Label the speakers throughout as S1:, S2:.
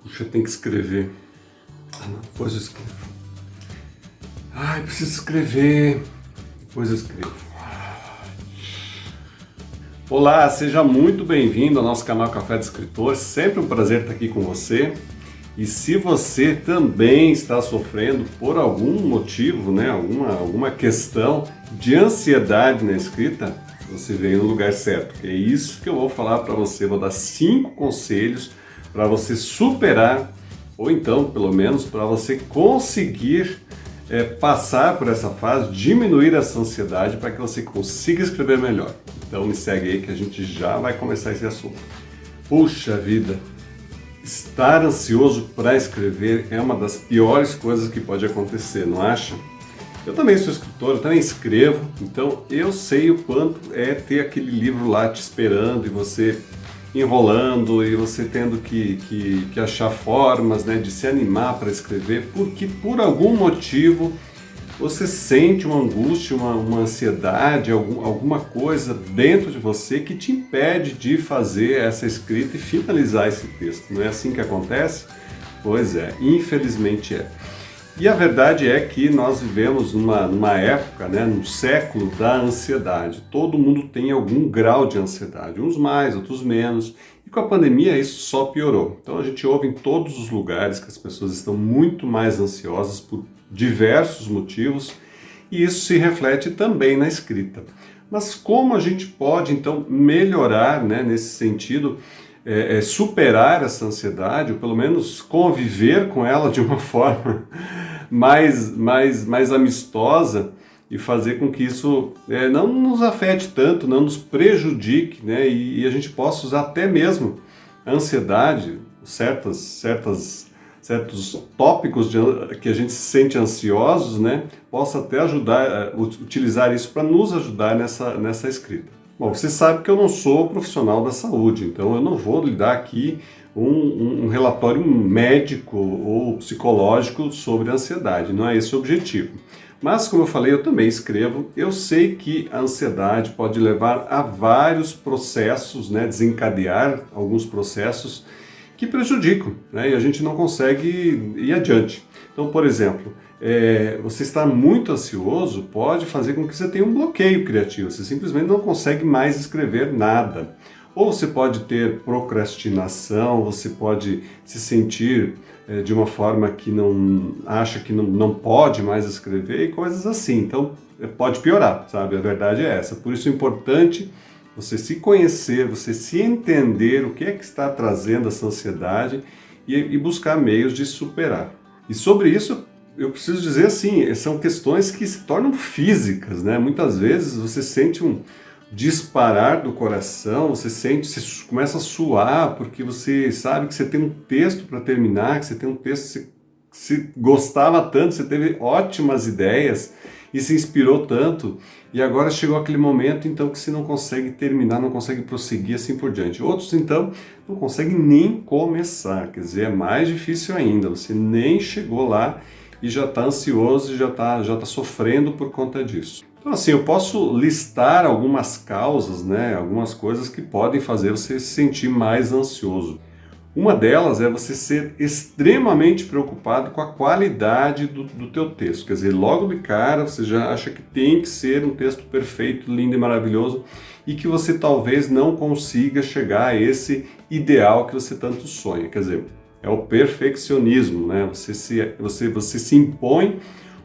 S1: Puxa, tem que escrever. Ah, não, depois eu escrevo. Ai, preciso escrever. Depois eu escrevo. Olá, seja muito bem-vindo ao nosso canal Café de Escritor. Sempre um prazer estar aqui com você. E se você também está sofrendo por algum motivo, né, alguma questão de ansiedade na escrita, você veio no lugar certo. É isso que eu vou falar para você. Vou dar 5 conselhos para você superar, ou então, pelo menos, para você conseguir passar por essa fase, diminuir essa ansiedade para que você consiga escrever melhor. Então me segue aí que a gente já vai começar esse assunto. Puxa vida! Estar ansioso para escrever é uma das piores coisas que pode acontecer, não acha? Eu também sou escritor, eu também escrevo, então eu sei o quanto é ter aquele livro lá te esperando e você enrolando e você tendo que achar formas, né, de se animar para escrever, porque por algum motivo você sente uma angústia, uma ansiedade, alguma coisa dentro de você que te impede de fazer essa escrita e finalizar esse texto. Não é assim que acontece? Pois é, infelizmente é. E a verdade é que nós vivemos numa época, né, num século da ansiedade. Todo mundo tem algum grau de ansiedade, uns mais, outros menos. E com a pandemia isso só piorou. Então a gente ouve em todos os lugares que as pessoas estão muito mais ansiosas por diversos motivos e isso se reflete também na escrita. Mas como a gente pode então melhorar, né, nesse sentido, superar essa ansiedade, ou pelo menos conviver com ela de uma forma mais amistosa e fazer com que isso não nos afete tanto, não nos prejudique, né? E a gente possa usar até mesmo a ansiedade, certos tópicos que a gente se sente ansiosos, né? Possa até ajudar, utilizar isso para nos ajudar nessa escrita. Bom, você sabe que eu não sou profissional da saúde, então eu não vou lhe dar aqui um relatório médico ou psicológico sobre a ansiedade, não é esse o objetivo. Mas, como eu falei, eu também escrevo, eu sei que a ansiedade pode levar a vários processos, né, desencadear alguns processos que prejudicam, né, e a gente não consegue ir adiante. Então, por exemplo, você estar muito ansioso pode fazer com que você tenha um bloqueio criativo, você simplesmente não consegue mais escrever nada. Ou você pode ter procrastinação, você pode se sentir de uma forma que acha que não pode mais escrever e coisas assim. Então pode piorar, sabe? A verdade é essa. Por isso é importante você se conhecer, você se entender o que é que está trazendo essa ansiedade e buscar meios de superar. E sobre isso eu preciso dizer assim, são questões que se tornam físicas, né? Muitas vezes você sente um disparar do coração, você começa a suar porque você sabe que você tem um texto para terminar, que você tem um texto que você gostava tanto, você teve ótimas ideias e se inspirou tanto e agora chegou aquele momento então que você não consegue terminar, não consegue prosseguir assim por diante. Outros então não conseguem nem começar, quer dizer, é mais difícil ainda, você nem chegou lá e já está ansioso e já tá sofrendo por conta disso. Então assim, eu posso listar algumas causas, né, algumas coisas que podem fazer você se sentir mais ansioso. Uma delas é você ser extremamente preocupado com a qualidade do teu texto. Quer dizer, logo de cara você já acha que tem que ser um texto perfeito, lindo e maravilhoso e que você talvez não consiga chegar a esse ideal que você tanto sonha. Quer dizer, é o perfeccionismo, né? Você se impõe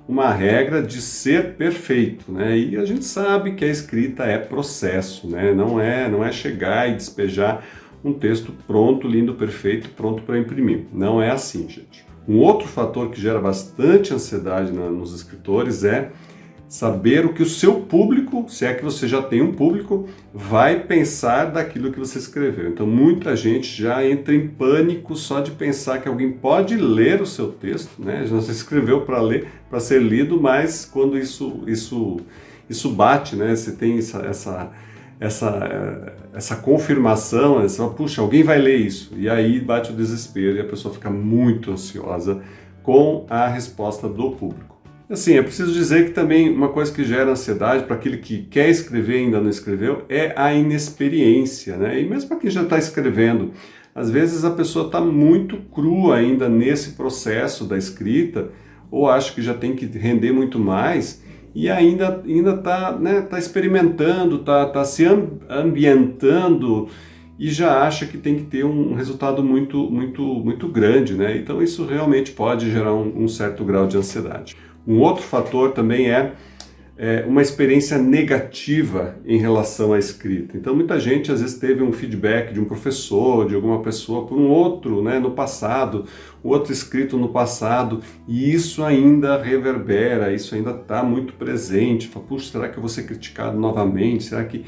S1: uma regra de ser perfeito, né? E a gente sabe que a escrita é processo, né? Não é chegar e despejar um texto pronto, lindo, perfeito, pronto para imprimir. Não é assim, gente. Um outro fator que gera bastante ansiedade nos escritores é saber o que o seu público, se é que você já tem um público, vai pensar daquilo que você escreveu. Então muita gente já entra em pânico só de pensar que alguém pode ler o seu texto, né? Já se escreveu para ler, para ser lido, mas quando isso bate, né? Você tem essa confirmação, puxa, alguém vai ler isso, e aí bate o desespero e a pessoa fica muito ansiosa com a resposta do público. Assim, é preciso dizer que também uma coisa que gera ansiedade para aquele que quer escrever e ainda não escreveu é a inexperiência, né? E mesmo para quem já está escrevendo Às vezes a pessoa está muito crua ainda nesse processo da escrita, ou acha que já tem que render muito mais, e ainda está, né, tá experimentando, tá se ambientando, e já acha que tem que ter um resultado muito grande, né? Então isso realmente pode gerar um certo grau de ansiedade. Um outro fator também é uma experiência negativa em relação à escrita. Então muita gente às vezes teve um feedback de um professor, de alguma pessoa, por um outro, né, no passado, outro escrito no passado, e isso ainda reverbera, isso ainda está muito presente. Fala, puxa, será que eu vou ser criticado novamente? Será que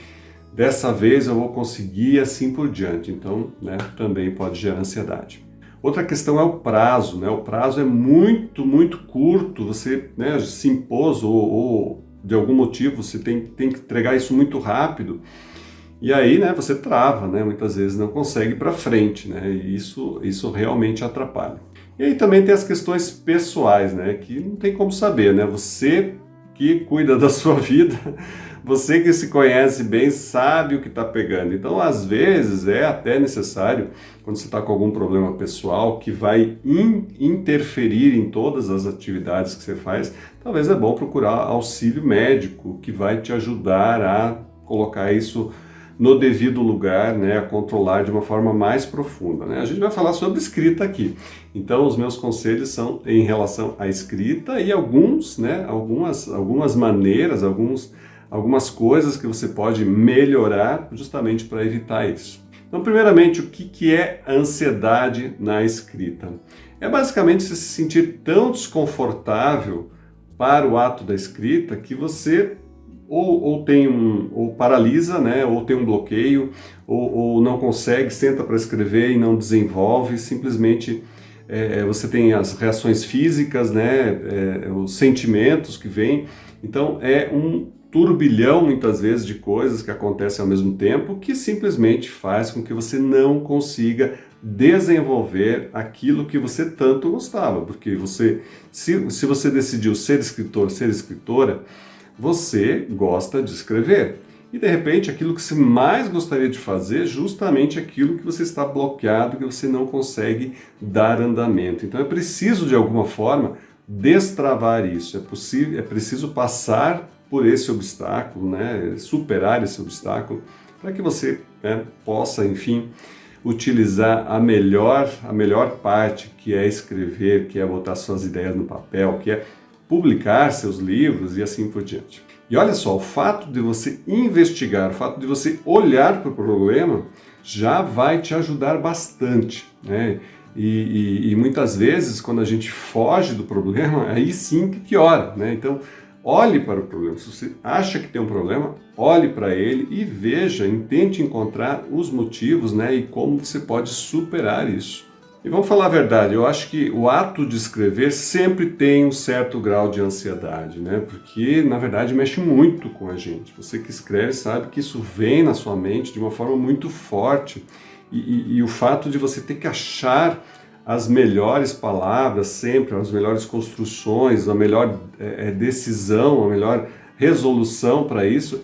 S1: dessa vez eu vou conseguir, e assim por diante? Então, né, também pode gerar ansiedade. Outra questão é o prazo, né? O prazo é muito curto, você, né, se impôs ou de algum motivo você tem que entregar isso muito rápido, e aí, né, você trava, né? Muitas vezes não consegue ir para frente, né? E isso realmente atrapalha. E aí também tem as questões pessoais, né? Que não tem como saber, né? Você que cuida da sua vida, você que se conhece bem, sabe o que está pegando. Então, às vezes, é até necessário, quando você está com algum problema pessoal que vai interferir em todas as atividades que você faz, talvez é bom procurar auxílio médico, que vai te ajudar a colocar isso no devido lugar, né, a controlar de uma forma mais profunda, né? A gente vai falar sobre escrita aqui. Então, os meus conselhos são em relação à escrita e algumas maneiras, algumas coisas que você pode melhorar justamente para evitar isso. Então, primeiramente, o que é ansiedade na escrita? É basicamente você se sentir tão desconfortável para o ato da escrita que você ou paralisa, né, ou tem um bloqueio, ou não consegue, senta para escrever e não desenvolve, simplesmente você tem as reações físicas, né, os sentimentos que vêm. Então é um turbilhão muitas vezes de coisas que acontecem ao mesmo tempo que simplesmente faz com que você não consiga desenvolver aquilo que você tanto gostava, porque se você decidiu ser escritor, ser escritora, você gosta de escrever. E de repente aquilo que você mais gostaria de fazer é justamente aquilo que você está bloqueado, que você não consegue dar andamento. Então é preciso de alguma forma destravar isso, é preciso passar por esse obstáculo, né? Superar esse obstáculo, para que você, né, possa, enfim, utilizar a melhor parte, que é escrever, que é botar suas ideias no papel, que é publicar seus livros e assim por diante. E olha só, o fato de você investigar, o fato de você olhar para o problema já vai te ajudar bastante, né? E muitas vezes, quando a gente foge do problema, aí sim que piora, né? Então, olhe para o problema. Se você acha que tem um problema, olhe para ele e veja, tente encontrar os motivos, né? E como você pode superar isso. E vamos falar a verdade, eu acho que o ato de escrever sempre tem um certo grau de ansiedade, né? Porque, na verdade, mexe muito com a gente. Você que escreve sabe que isso vem na sua mente de uma forma muito forte. E o fato de você ter que achar as melhores palavras sempre, as melhores construções, a melhor decisão, a melhor resolução para isso,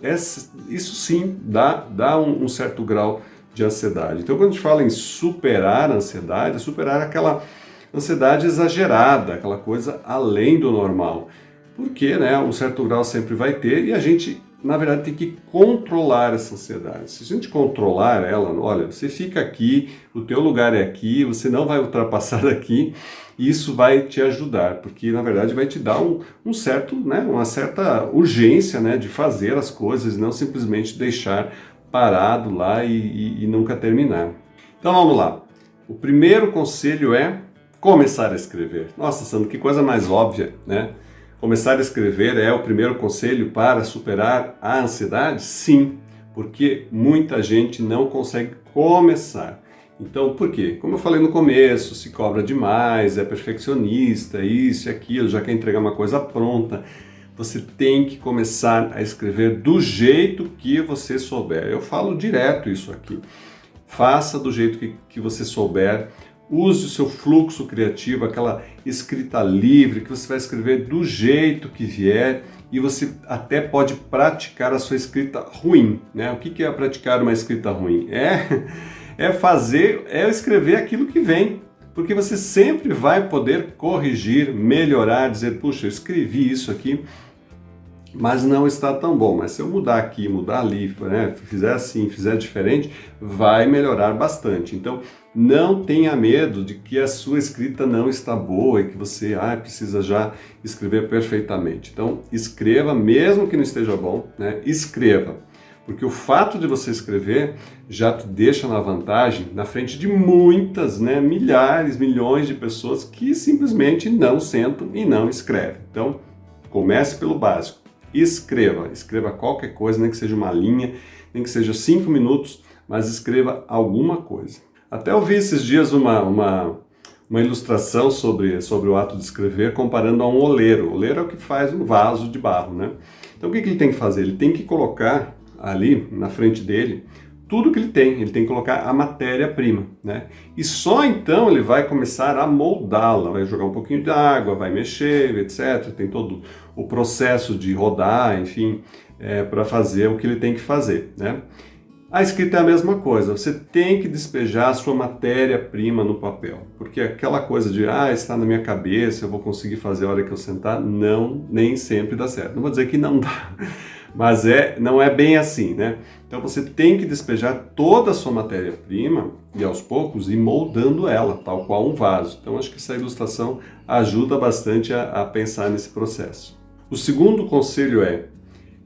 S1: isso sim dá um certo grau de ansiedade. Então, quando a gente fala em superar a ansiedade, é superar aquela ansiedade exagerada, aquela coisa além do normal. Porque, né, um certo grau sempre vai ter e a gente, na verdade, tem que controlar essa ansiedade. Se a gente controlar ela, olha, você fica aqui, o teu lugar é aqui, você não vai ultrapassar daqui, e isso vai te ajudar, porque, na verdade, vai te dar um certo, né, uma certa urgência, né, de fazer as coisas, não simplesmente deixar parado lá e nunca terminar. Então vamos lá. O primeiro conselho é começar a escrever. Nossa, Sandro, que coisa mais óbvia, né? Começar a escrever é o primeiro conselho para superar a ansiedade? Sim, porque muita gente não consegue começar. Então, por quê? Como eu falei no começo, se cobra demais, é perfeccionista, isso e aquilo, já quer entregar uma coisa pronta. Você tem que começar a escrever do jeito que você souber. Eu falo direto isso aqui. Faça do jeito que você souber. Use o seu fluxo criativo, aquela escrita livre, que você vai escrever do jeito que vier. E você até pode praticar a sua escrita ruim, né? O que é praticar uma escrita ruim? é escrever aquilo que vem. Porque você sempre vai poder corrigir, melhorar, dizer, puxa, eu escrevi isso aqui, mas não está tão bom. Mas se eu mudar aqui, mudar ali, né, fizer assim, fizer diferente, vai melhorar bastante. Então, não tenha medo de que a sua escrita não está boa e que você precisa já escrever perfeitamente. Então, escreva, mesmo que não esteja bom, né, escreva. Porque o fato de você escrever já te deixa na vantagem na frente de muitas, né, milhares, milhões de pessoas que simplesmente não sentam e não escrevem. Então, comece pelo básico. Escreva qualquer coisa, nem que seja uma linha, nem que seja 5 minutos, mas escreva alguma coisa. Até eu vi esses dias uma ilustração sobre o ato de escrever, comparando a um oleiro. O oleiro é o que faz um vaso de barro, né? Então, o que ele tem que fazer? Ele tem que colocar ali na frente dele tudo que ele tem que colocar a matéria-prima, né? E só então ele vai começar a moldá-la, vai jogar um pouquinho de água, vai mexer, etc. Tem todo o processo de rodar, enfim, para fazer o que ele tem que fazer, né? A escrita é a mesma coisa, você tem que despejar a sua matéria-prima no papel, porque aquela coisa de, está na minha cabeça, eu vou conseguir fazer a hora que eu sentar, não, nem sempre dá certo. Não vou dizer que não dá, mas não é bem assim, né? Então você tem que despejar toda a sua matéria-prima e aos poucos ir moldando ela, tal qual um vaso. Então acho que essa ilustração ajuda bastante a pensar nesse processo. O segundo conselho é: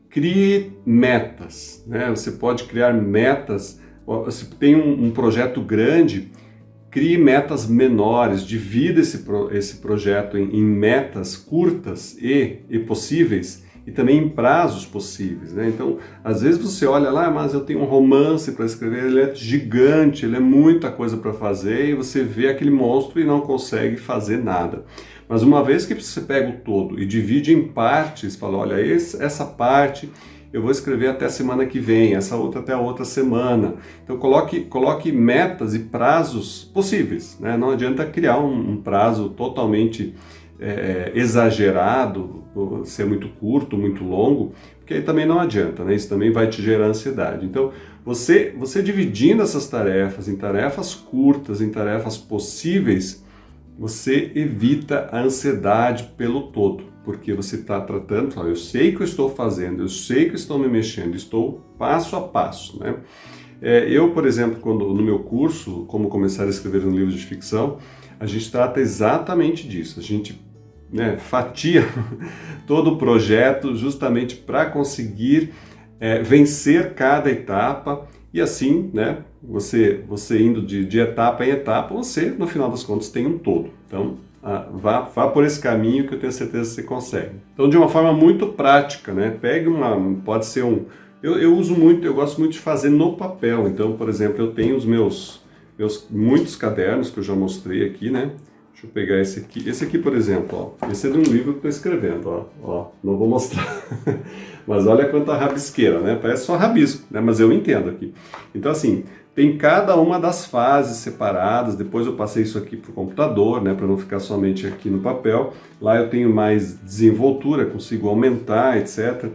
S1: crie metas, né? Você pode criar metas. Se tem um projeto grande, crie metas menores, divida esse projeto em metas curtas e possíveis, e também em prazos possíveis, né? Então, às vezes você olha lá, mas eu tenho um romance para escrever, ele é gigante, ele é muita coisa para fazer, e você vê aquele monstro e não consegue fazer nada. Mas uma vez que você pega o todo e divide em partes, fala, olha, essa parte eu vou escrever até a semana que vem, essa outra até a outra semana. Então coloque metas e prazos possíveis, né? Não adianta criar um prazo totalmente exagerado, ser muito curto, muito longo, porque aí também não adianta, né? Isso também vai te gerar ansiedade. Então, você dividindo essas tarefas em tarefas curtas, em tarefas possíveis, você evita a ansiedade pelo todo, porque você está tratando, eu sei o que eu estou fazendo, eu sei que eu estou me mexendo, estou passo a passo, né? Eu, por exemplo, no meu curso, Como Começar a Escrever um Livro de Ficção, a gente trata exatamente disso, a gente fatia todo o projeto justamente para conseguir vencer cada etapa e assim, né, você indo de etapa em etapa, você, no final das contas, tem um todo. Então, vá por esse caminho que eu tenho certeza que você consegue. Então, de uma forma muito prática, né, pode ser eu gosto muito de fazer no papel. Então, por exemplo, eu tenho os meus muitos cadernos que eu já mostrei aqui, né? Deixa eu pegar esse aqui. Esse aqui, por exemplo, ó, esse é de um livro que eu estou escrevendo, ó, não vou mostrar. Mas olha quanta rabisqueira, né? Parece só rabisco, né? Mas eu entendo aqui. Então, assim, tem cada uma das fases separadas. Depois eu passei isso aqui para o computador, né? Para não ficar somente aqui no papel. Lá eu tenho mais desenvoltura, consigo aumentar, etc.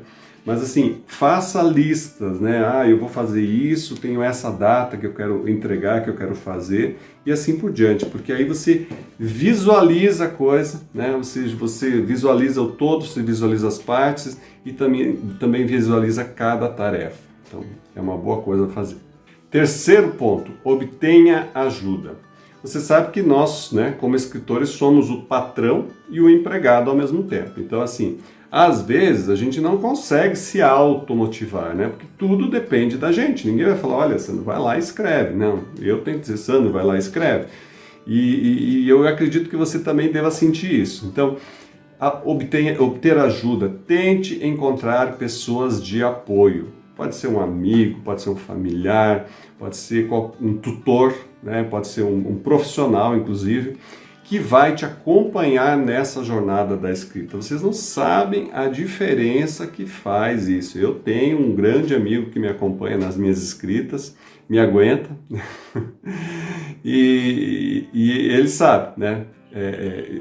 S1: Mas assim, faça listas, né? Eu vou fazer isso, tenho essa data que eu quero entregar, que eu quero fazer, e assim por diante, porque aí você visualiza a coisa, né? Você visualiza o todo, você visualiza as partes e também visualiza cada tarefa. Então, é uma boa coisa a fazer. Terceiro ponto, obtenha ajuda. Você sabe que nós, né, como escritores, somos o patrão e o empregado ao mesmo tempo. Então, assim, às vezes a gente não consegue se automotivar, né? Porque tudo depende da gente. Ninguém vai falar, olha, Sandro, vai lá e escreve. Não, eu tenho que dizer, Sandro, vai lá e escreve. E eu acredito que você também deva sentir isso. Então, obter ajuda. Tente encontrar pessoas de apoio. Pode ser um amigo, pode ser um familiar, pode ser um tutor, né? Pode ser um profissional, inclusive, que vai te acompanhar nessa jornada da escrita. Vocês não sabem a diferença que faz isso. Eu tenho um grande amigo que me acompanha nas minhas escritas, me aguenta, e ele sabe, né?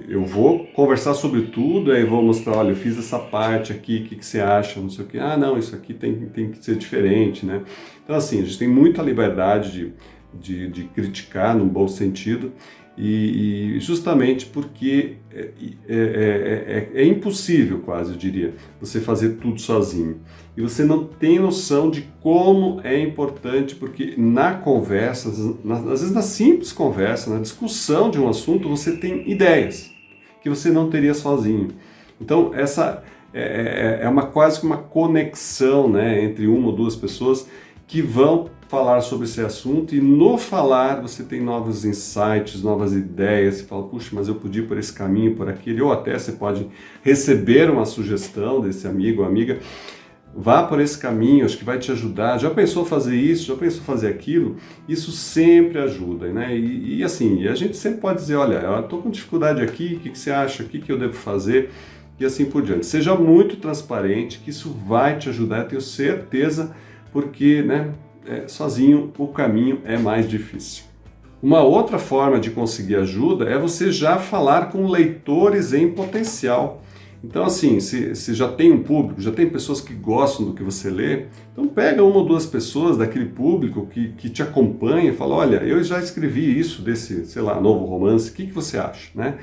S1: Eu vou conversar sobre tudo, aí vou mostrar, olha, eu fiz essa parte aqui, o que você acha, não sei o que. Não, isso aqui tem que ser diferente, né? Então, assim, a gente tem muita liberdade de criticar no bom sentido, e justamente porque é impossível, quase, eu diria, você fazer tudo sozinho. E você não tem noção de como é importante, porque na conversa, às vezes na simples conversa, na discussão de um assunto, você tem ideias que você não teria sozinho. Então, essa quase que uma conexão, né, entre uma ou duas pessoas que vão falar sobre esse assunto, e no falar você tem novos insights, novas ideias, você fala, puxa, mas eu podia ir por esse caminho, por aquele, ou até você pode receber uma sugestão desse amigo ou amiga, vá por esse caminho, acho que vai te ajudar, já pensou fazer isso, já pensou fazer aquilo? Isso sempre ajuda, né? E assim, a gente sempre pode dizer, olha, eu estou com dificuldade aqui, o que você acha, o que eu devo fazer? E assim por diante. Seja muito transparente, que isso vai te ajudar, eu tenho certeza, porque, né, sozinho o caminho é mais difícil. Uma outra forma de conseguir ajuda é você já falar com leitores em potencial. Então, assim, se já tem um público, já tem pessoas que gostam do que você lê, então pega uma ou duas pessoas daquele público que te acompanha e fala, olha, eu já escrevi isso desse, sei lá, novo romance, o que você acha, né?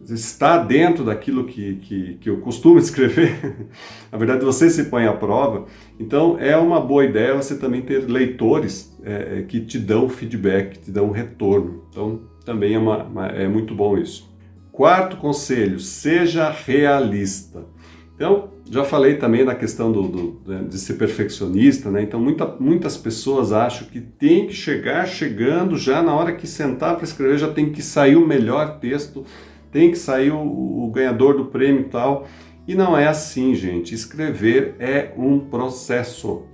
S1: Está dentro daquilo que eu costumo escrever. Na verdade, você se põe à prova. Então, é uma boa ideia você também ter leitores que te dão feedback, te dão retorno. Então, também é muito bom isso. Quarto conselho, seja realista. Então, já falei também da questão de ser perfeccionista, né? Então, muitas pessoas acham que tem que chegando já na hora que sentar para escrever, já tem que sair o melhor texto, tem que sair o ganhador do prêmio e tal. E não é assim, gente. Escrever é um processo,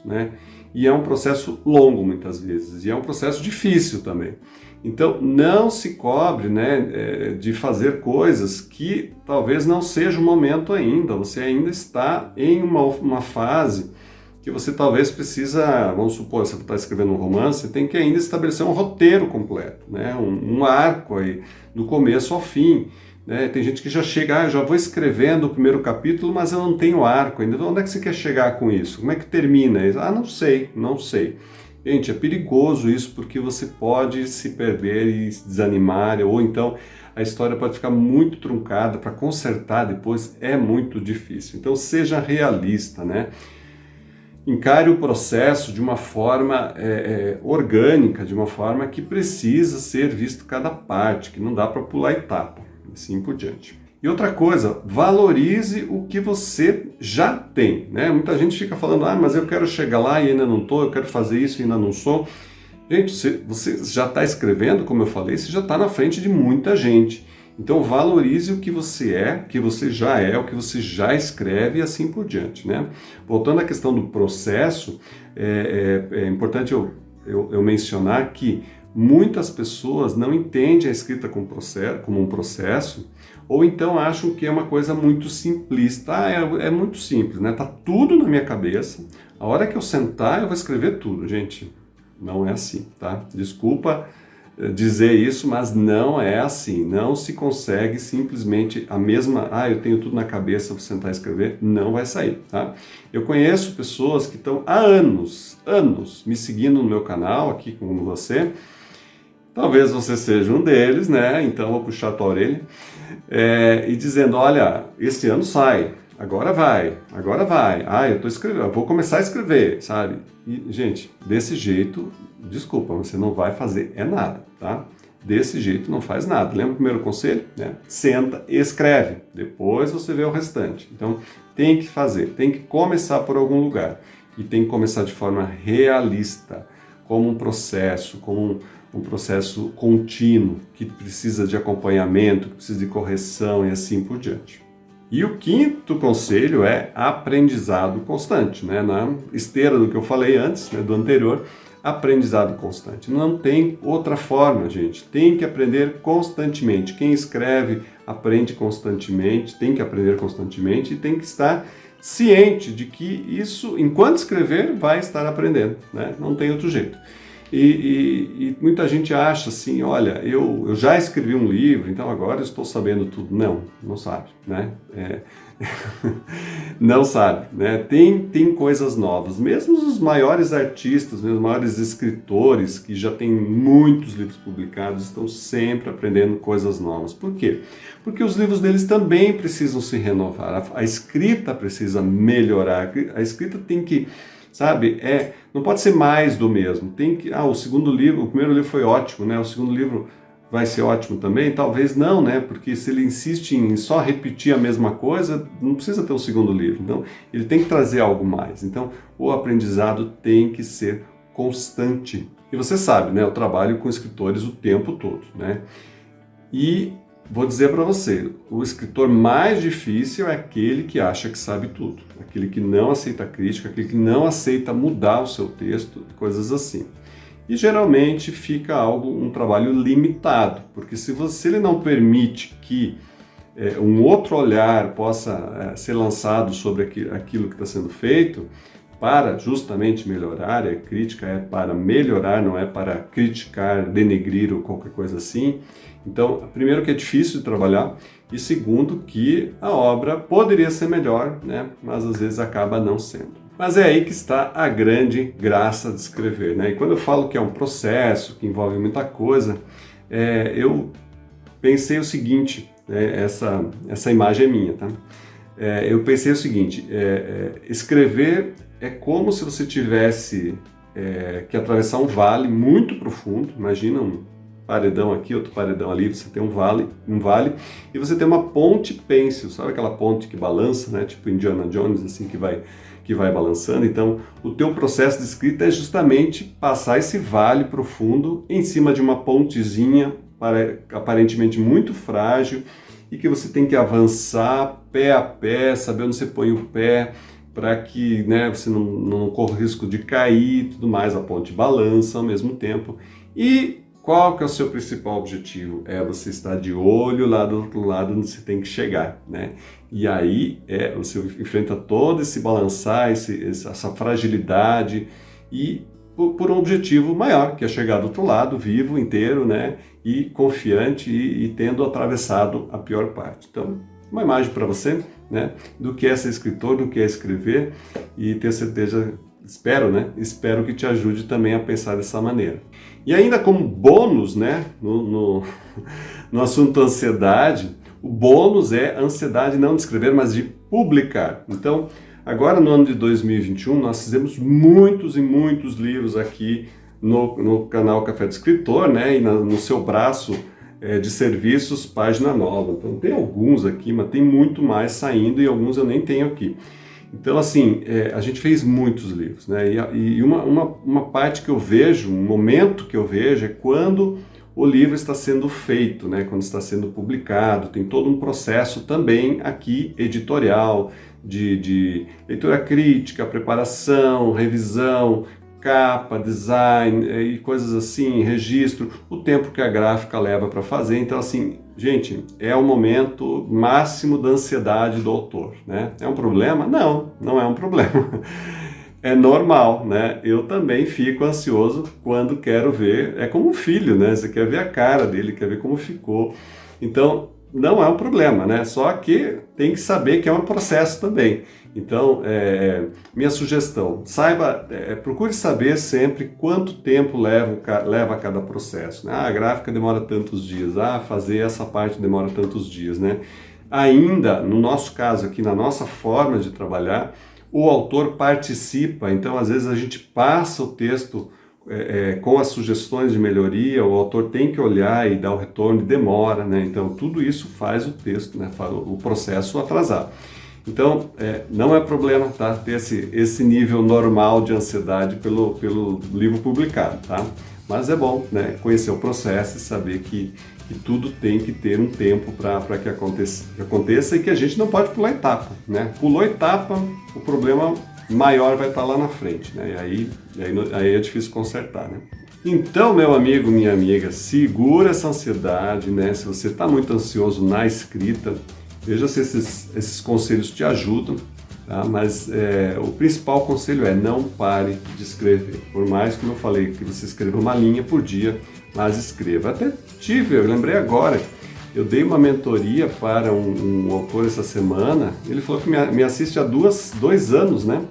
S1: né? E é um processo longo, muitas vezes, e é um processo difícil também. Então, não se cobre, né, de fazer coisas que talvez não seja o momento ainda. Você ainda está em uma fase que você talvez precisa, vamos supor, você está escrevendo um romance, você tem que ainda estabelecer um roteiro completo, né, um arco aí, do começo ao fim. Né? Tem gente que já chega, já vou escrevendo o primeiro capítulo, mas eu não tenho arco ainda. Onde é que você quer chegar com isso? Como é que termina isso? Não sei. Gente, é perigoso isso, porque você pode se perder e se desanimar, ou então a história pode ficar muito truncada, para consertar depois é muito difícil. Então seja realista, né? Encare o processo de uma forma orgânica, de uma forma que precisa ser visto cada parte, que não dá para pular etapa, assim por diante. E outra coisa, valorize o que você já tem, né? Muita gente fica falando, mas eu quero chegar lá e ainda não estou, eu quero fazer isso e ainda não sou. Gente, você já está escrevendo, como eu falei, você já está na frente de muita gente. Então valorize o que você é, o que você já é, o que você já escreve e assim por diante, né? Voltando à questão do processo, é importante eu mencionar que muitas pessoas não entendem a escrita como um processo, ou então acham que é uma coisa muito simplista. É muito simples, né? Tá tudo na minha cabeça. A hora que eu sentar, eu vou escrever tudo. Gente, não é assim, tá? Desculpa dizer isso, mas não é assim. Não se consegue simplesmente eu tenho tudo na cabeça, vou sentar e escrever. Não vai sair, tá? Eu conheço pessoas que estão há anos me seguindo no meu canal, aqui como você. Talvez você seja um deles, né? Então vou puxar a tua orelha. E dizendo, olha, esse ano sai, agora vai. Eu tô escrevendo, eu vou começar a escrever, sabe? E, gente, desse jeito, desculpa, você não vai fazer nada, tá? Desse jeito não faz nada. Lembra o primeiro conselho? Né? Senta e escreve, depois você vê o restante. Então, tem que fazer, tem que começar por algum lugar. E tem que começar de forma realista, como um processo, como um processo contínuo, que precisa de acompanhamento, que precisa de correção e assim por diante. E o quinto conselho é aprendizado constante, né? Na esteira do que eu falei antes, né, do anterior, aprendizado constante. Não tem outra forma, gente. Tem que aprender constantemente. Quem escreve aprende constantemente, tem que aprender constantemente e tem que estar ciente de que isso, enquanto escrever, vai estar aprendendo, né? Não tem outro jeito. E muita gente acha assim, olha, eu já escrevi um livro, então agora eu estou sabendo tudo. Não, não sabe, né? Não sabe, né? Tem coisas novas. Mesmo os maiores artistas, mesmo os maiores escritores que já têm muitos livros publicados, estão sempre aprendendo coisas novas. Por quê? Porque os livros deles também precisam se renovar. A escrita precisa melhorar. A escrita tem que, sabe, não pode ser mais do mesmo. Tem que, o segundo livro, o primeiro livro foi ótimo, né? O segundo livro vai ser ótimo também? Talvez não, né? Porque se ele insiste em só repetir a mesma coisa, não precisa ter um segundo livro. Então, ele tem que trazer algo mais. Então, o aprendizado tem que ser constante. E você sabe, né? Eu trabalho com escritores o tempo todo, né? E vou dizer para você, o escritor mais difícil é aquele que acha que sabe tudo, aquele que não aceita crítica, aquele que não aceita mudar o seu texto, coisas assim. E geralmente fica um trabalho limitado, porque se ele não permite que um outro olhar possa ser lançado sobre aquilo que está sendo feito, para justamente melhorar, a crítica é para melhorar, não é para criticar, denegrir ou qualquer coisa assim. Então, primeiro que é difícil de trabalhar, e segundo que a obra poderia ser melhor, né? Mas às vezes acaba não sendo. Mas é aí que está a grande graça de escrever, né? E quando eu falo que é um processo, que envolve muita coisa, eu pensei o seguinte, essa imagem é minha, tá? Eu pensei o seguinte, escrever é como se você tivesse que atravessar um vale muito profundo, imagina um paredão aqui, outro paredão ali, você tem um vale, e você tem uma ponte pêncil, sabe aquela ponte que balança, né? Tipo Indiana Jones, assim, que vai balançando. Então, o teu processo de escrita é justamente passar esse vale profundo em cima de uma pontezinha aparentemente muito frágil e que você tem que avançar pé a pé, saber onde você põe o pé para que, né, você não corra o risco de cair e tudo mais. A ponte balança ao mesmo tempo. E qual que é o seu principal objetivo? É você estar de olho lá do outro lado onde você tem que chegar, né? E aí você enfrenta todo esse balançar, essa fragilidade e por um objetivo maior, que é chegar do outro lado, vivo, inteiro, né? E confiante e tendo atravessado a pior parte. Então, uma imagem para você, né? Do que é ser escritor, do que é escrever, e tenho certeza, espero que te ajude também a pensar dessa maneira. E ainda como bônus, né, no assunto ansiedade, o bônus é a ansiedade não de escrever, mas de publicar. Então, agora no ano de 2021, nós fizemos muitos e muitos livros aqui no canal Café do Escritor, né, e no seu braço de serviços, página nova. Então, tem alguns aqui, mas tem muito mais saindo e alguns eu nem tenho aqui. Então, assim, a gente fez muitos livros, né? E uma parte que eu vejo, um momento que eu vejo é quando o livro está sendo feito, né? Quando está sendo publicado, tem todo um processo também aqui editorial, de leitura crítica, preparação, revisão, capa, design e coisas assim, registro, o tempo que a gráfica leva para fazer. Então, assim, gente, é o momento máximo da ansiedade do autor, né? É um problema? Não, não é um problema. É normal, né? Eu também fico ansioso quando quero ver. É como um filho, né? Você quer ver a cara dele, quer ver como ficou. Então, não é um problema, né? Só que tem que saber que é um processo também. Então, minha sugestão, procure saber sempre quanto tempo leva cada processo, né? A gráfica demora tantos dias, fazer essa parte demora tantos dias, né? Ainda, no nosso caso aqui, na nossa forma de trabalhar, o autor participa, então às vezes a gente passa o texto com as sugestões de melhoria, o autor tem que olhar e dar o retorno, e demora, né? Então tudo isso faz o texto, né? Faz o processo atrasar. Então não é problema, tá? Ter esse nível normal de ansiedade pelo livro publicado, tá? Mas é bom, né? Conhecer o processo e saber que tudo tem que ter um tempo para que aconteça e que a gente não pode pular etapa, né? Pulou etapa, o problema maior vai estar lá na frente, né? E aí é difícil consertar, né? Então, meu amigo, minha amiga, segura essa ansiedade, né? Se você está muito ansioso na escrita, veja se esses conselhos te ajudam. tá? Mas o principal conselho é não pare de escrever. Por mais que eu falei que você escreva uma linha por dia, mas escreva. Até eu lembrei agora, eu dei uma mentoria para um autor essa semana, ele falou que me assiste há 2 anos, né?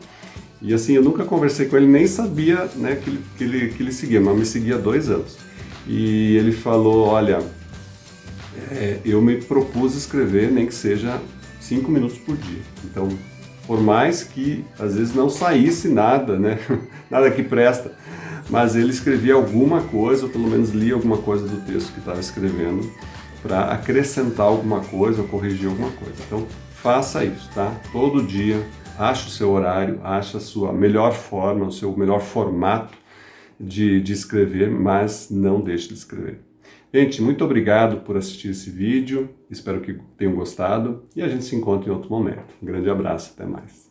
S1: E assim, eu nunca conversei com ele, nem sabia, né, que ele seguia, mas me seguia há 2 anos. E ele falou, olha, eu me propus escrever nem que seja 5 minutos por dia. Então, por mais que às vezes não saísse nada, né, nada que presta, mas ele escrevia alguma coisa, ou pelo menos lia alguma coisa do texto que estava escrevendo, para acrescentar alguma coisa ou corrigir alguma coisa. Então, faça isso, tá? Todo dia, ache o seu horário, ache a sua melhor forma, o seu melhor formato de escrever, mas não deixe de escrever. Gente, muito obrigado por assistir esse vídeo, espero que tenham gostado e a gente se encontra em outro momento. Um grande abraço, até mais.